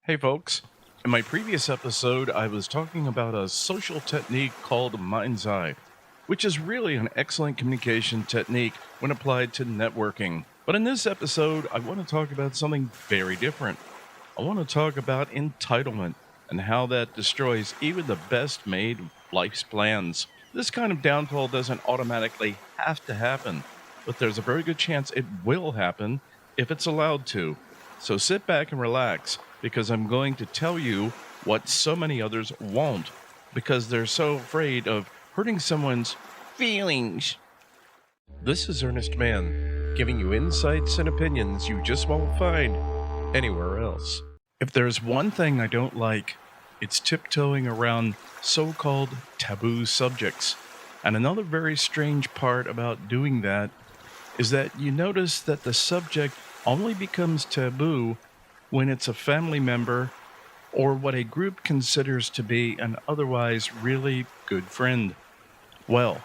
Hey folks, in my previous episode, I was talking about a social technique called mind's eye, which is really an excellent communication technique when applied to networking. But in this episode, I want to talk about something very different. I want to talk about entitlement and how that destroys even the best made life's plans. This kind of downfall doesn't automatically have to happen, but there's a very good chance it will happen if it's allowed to. So sit back and relax because I'm going to tell you what so many others won't because they're so afraid of hurting someone's feelings. This is Earnest Mann, giving you insights and opinions you just won't find anywhere else. If there's one thing I don't like, it's tiptoeing around so called taboo subjects. And another very strange part about doing that is that you notice that the subject only becomes taboo when it's a family member or what a group considers to be an otherwise really good friend. Well,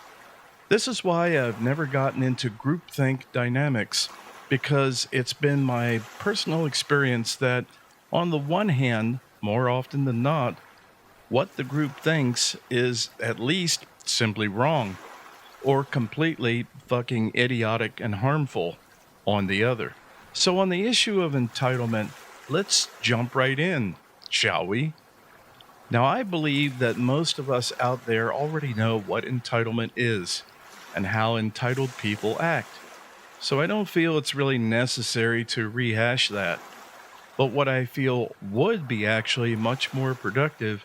this is why I've never gotten into groupthink dynamics, because it's been my personal experience that, on the one hand, more often than not, what the group thinks is at least simply wrong, or completely fucking idiotic and harmful on the other. So, on the issue of entitlement, let's jump right in, shall we? Now, I believe that most of us out there already know what entitlement is and how entitled people act. So I don't feel it's really necessary to rehash that. But what I feel would be actually much more productive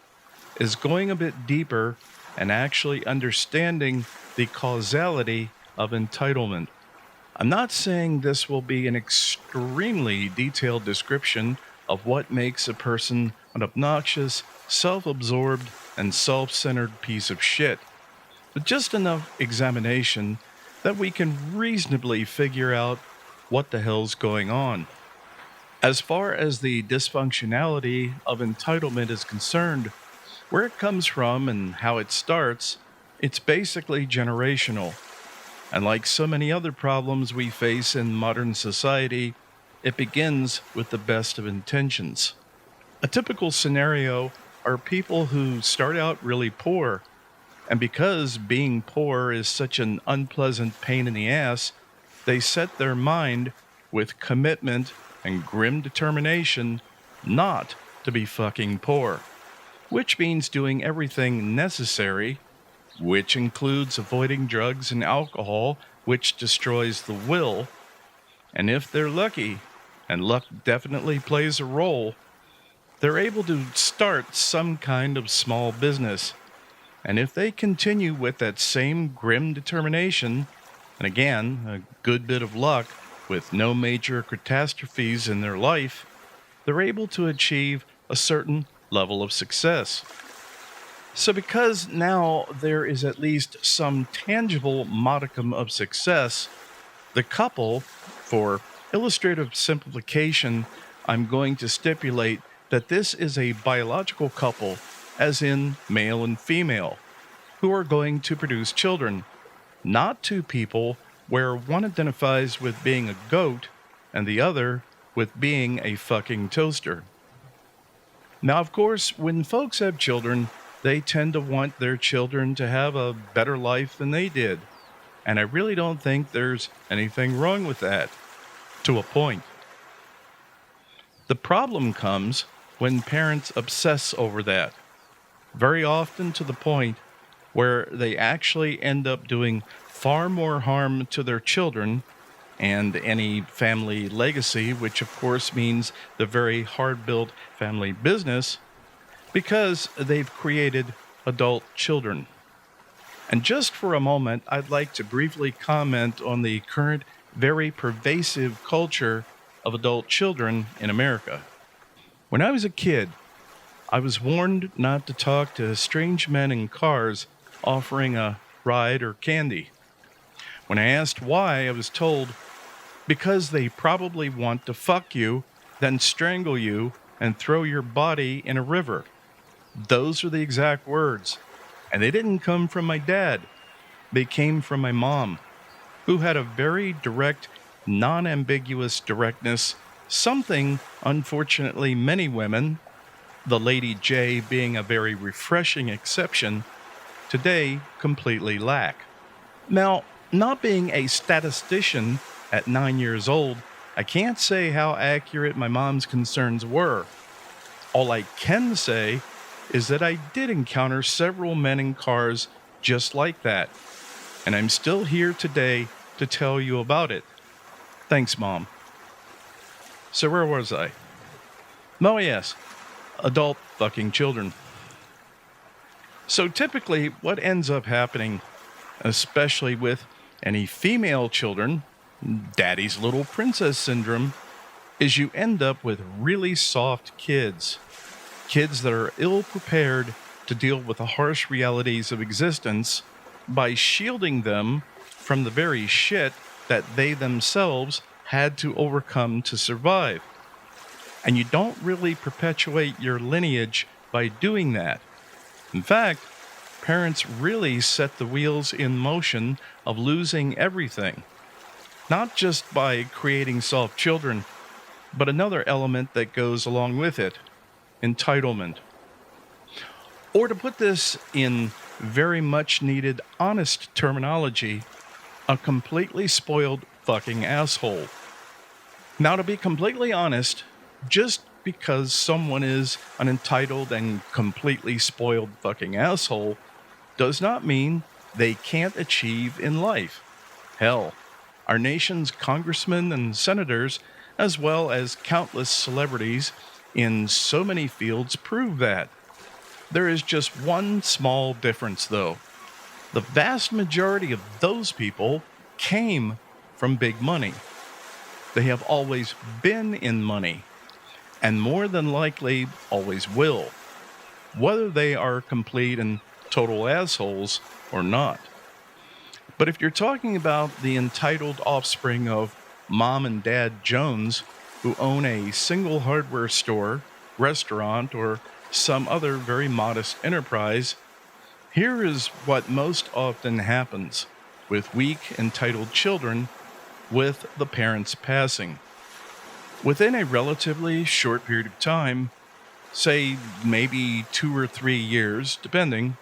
is going a bit deeper and actually understanding the causality of entitlement. I'm not saying this will be an extremely detailed description of what makes a person an obnoxious, self-absorbed, and self-centered piece of shit, but just enough examination that we can reasonably figure out what the hell's going on. As far as the dysfunctionality of entitlement is concerned, where it comes from and how it starts, it's basically generational. And like so many other problems we face in modern society, it begins with the best of intentions. A typical scenario are people who start out really poor, and because being poor is such an unpleasant pain in the ass, they set their mind with commitment and grim determination not to be fucking poor, which means doing everything necessary, which includes avoiding drugs and alcohol, which destroys the will, and if they're lucky, and luck definitely plays a role, they're able to start some kind of small business. And if they continue with that same grim determination, and again, a good bit of luck with no major catastrophes in their life, they're able to achieve a certain level of success. So because now there is at least some tangible modicum of success, the couple, for illustrative simplification, I'm going to stipulate that this is a biological couple, as in male and female, who are going to produce children, not two people where one identifies with being a goat and the other with being a fucking toaster. Now, of course, when folks have children, they tend to want their children to have a better life than they did. And I really don't think there's anything wrong with that, to a point. The problem comes when parents obsess over that, very often to the point where they actually end up doing far more harm to their children and any family legacy, which of course means the very hard-built family business, because they've created adult children. And just for a moment, I'd like to briefly comment on the current very pervasive culture of adult children in America. When I was a kid, I was warned not to talk to strange men in cars offering a ride or candy. When I asked why, I was told, because they probably want to fuck you, then strangle you, and throw your body in a river. Those are the exact words. And they didn't come from my dad. They came from my mom, who had a very direct, non-ambiguous directness, something, unfortunately, many women, the Lady J being a very refreshing exception, today completely lack. Now, not being a statistician at 9 years old, I can't say how accurate my mom's concerns were. All I can say is that I did encounter several men in cars just like that, and I'm still here today to tell you about it. Thanks, Mom. So where was I? Oh yes, adult fucking children. So typically what ends up happening, especially with any female children, daddy's little princess syndrome, is you end up with really soft kids. Kids that are ill prepared to deal with the harsh realities of existence by shielding them from the very shit that they themselves had to overcome to survive. And you don't really perpetuate your lineage by doing that. In fact, parents really set the wheels in motion of losing everything. Not just by creating soft children, but another element that goes along with it: entitlement. Or to put this in very much needed honest terminology, a completely spoiled fucking asshole. Now, to be completely honest, just because someone is an entitled and completely spoiled fucking asshole does not mean they can't achieve in life. Hell, our nation's congressmen and senators, as well as countless celebrities in so many fields, prove that. There is just one small difference, though. The vast majority of those people came from big money. They have always been in money, and more than likely always will, whether they are complete and total assholes or not. But if you're talking about the entitled offspring of Mom and Dad Jones, who own a single hardware store, restaurant, or some other very modest enterprise, here is what most often happens with weak, entitled children with the parents passing. Within a relatively short period of time, say maybe 2 or 3 years, depending,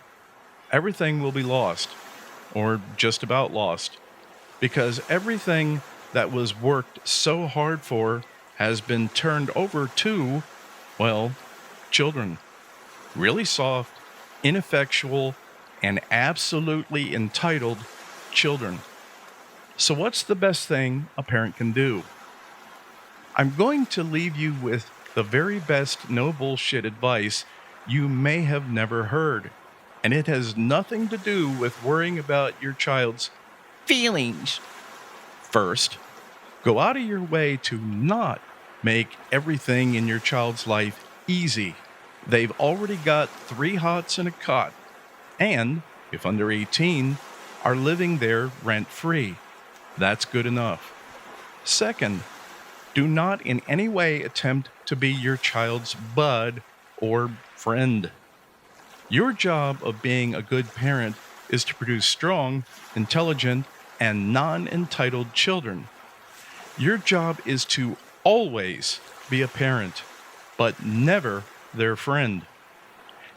everything will be lost, or just about lost, because everything that was worked so hard for has been turned over to, well, children. Really soft, ineffectual, and absolutely entitled children. So what's the best thing a parent can do? I'm going to leave you with the very best no bullshit advice you may have never heard, and it has nothing to do with worrying about your child's feelings. First, go out of your way to not make everything in your child's life easy. They've already got 3 hots and a cot, and, if under 18, are living there rent-free. That's good enough. Second, do not in any way attempt to be your child's bud or friend. Your job of being a good parent is to produce strong, intelligent, and non-entitled children. Your job is to always be a parent, but never their friend.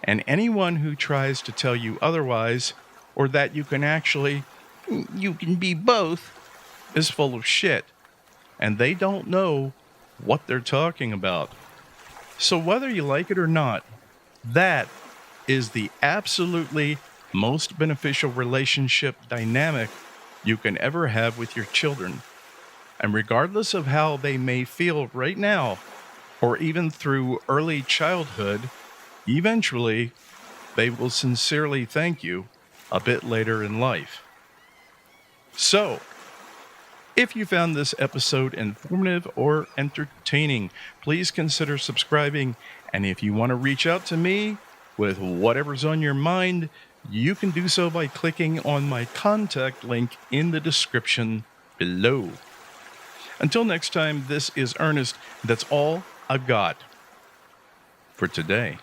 And anyone who tries to tell you otherwise, or that you can be both, is full of shit, and they don't know what they're talking about. So whether you like it or not, that is the absolutely most beneficial relationship dynamic you can ever have with your children. And regardless of how they may feel right now, or even through early childhood, eventually they will sincerely thank you a bit later in life. So, if you found this episode informative or entertaining, please consider subscribing. And if you want to reach out to me with whatever's on your mind, you can do so by clicking on my contact link in the description below. Until next time, this is Ernest. That's all I've got for today.